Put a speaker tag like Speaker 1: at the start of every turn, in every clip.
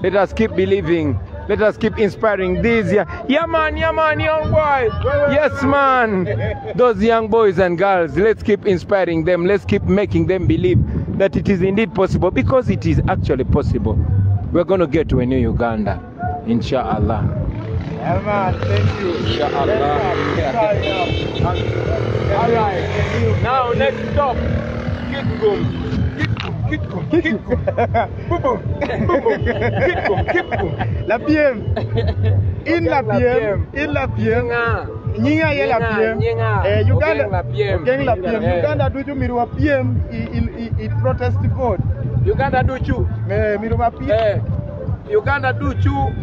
Speaker 1: Let us keep believing. Let us keep inspiring these yeah man, young boy. Yes man. Those young boys and girls, let's keep inspiring them. Let's keep making them believe that it is indeed possible, because it is actually possible. We're going to get to a new Uganda, inshallah.
Speaker 2: Yeah man, thank you.
Speaker 1: Inshallah. All right. Now next stop, Kitgum.
Speaker 2: La PM. In la PM. Nyinga ye la PM. Uganda. Gang la PM. Uganda do you miru PM i protest vote.
Speaker 1: Uganda do you.
Speaker 2: Miru PM.
Speaker 1: Uganda do you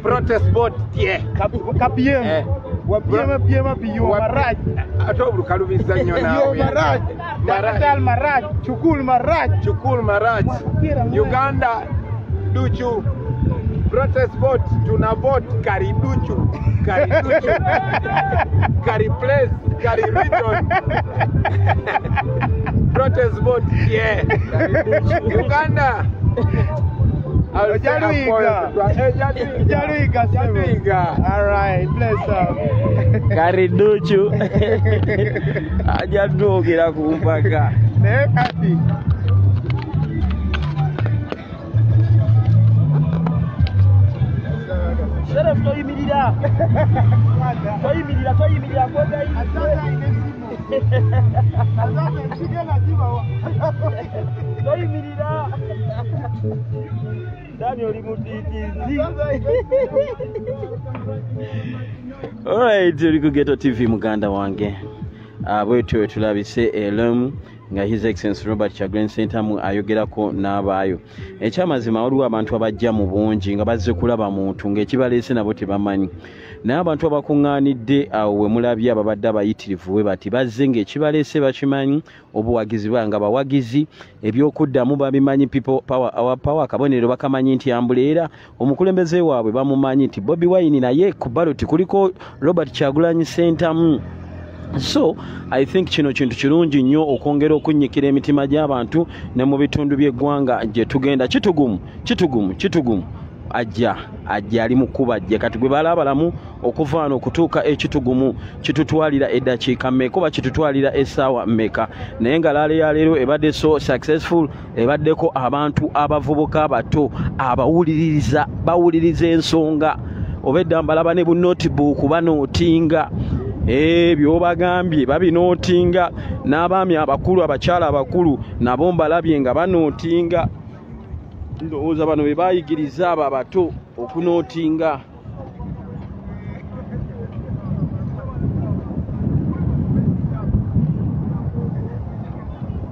Speaker 1: protest vote. Yeah.
Speaker 2: PM. Wa PM piyo maraj.
Speaker 1: Atobru kalubiza nyona.
Speaker 2: Yo maraj. Maratal maraj. Chukul maraj.
Speaker 1: Uganda duchu protest vote, tuna vote kariduchu kari place, kari region. Protest vote, yeah. Uganda.
Speaker 2: Jaluiga. All right, bless up.
Speaker 3: Kariduchu. Ajadugira kumpaka.
Speaker 2: Nekati.
Speaker 3: Sheriff toyimirira koga toyimirira Dani oli mutitizi. Alright, tuli ku Ghetto TV muganda wange. Bwetyo tulabise elemu nga His Excellency Robert Kyagulanyi Ssentamu ayogerako n'abaayo. Ekyamazima waliwo abantu abajja mu bungi nga bazze kulaba muntu ng'ekibaleese nabo tebamanyi. Naye abantu abakuŋŋaanidde awo we mulabye ababadde abayitirivu we bati bazze ng'ekibaleese bakimanyi, obuwagizi bwanga bawagizi, ebyokuddamu babimanyi, people power, our power, akabonero bakamanyi nti ambuleera, omukulembeze waabwe bamumanyi nti Bobi Wine naye ku ballot kuliko Robert Kyagulanyi Ssentamu. So I think kino kintu kirungi nnyo okwongera okunyikira emitima gy'abantu ne mu bitundu by'eggwanga gye tugenda. Kitugumu ajja ali mu kuba ajja kati gwe balabalamu okuvaana okutuuka ekitugumu kitutwalira eddakiika mmeka oba kitutwalira essaawa mmeka, naye nga laale ya leero ebadde so successful, ebaddeko abantu abavubuka abato bawuliriza ensonga, obedda mbalaba ne bu notebook banootinga byobagambye babinootinga, n'abaami abakulu abakyala abakulu nabo mbalabye nga banootinga. Ndowooza bano be baayigiriza abo abato okunootinga.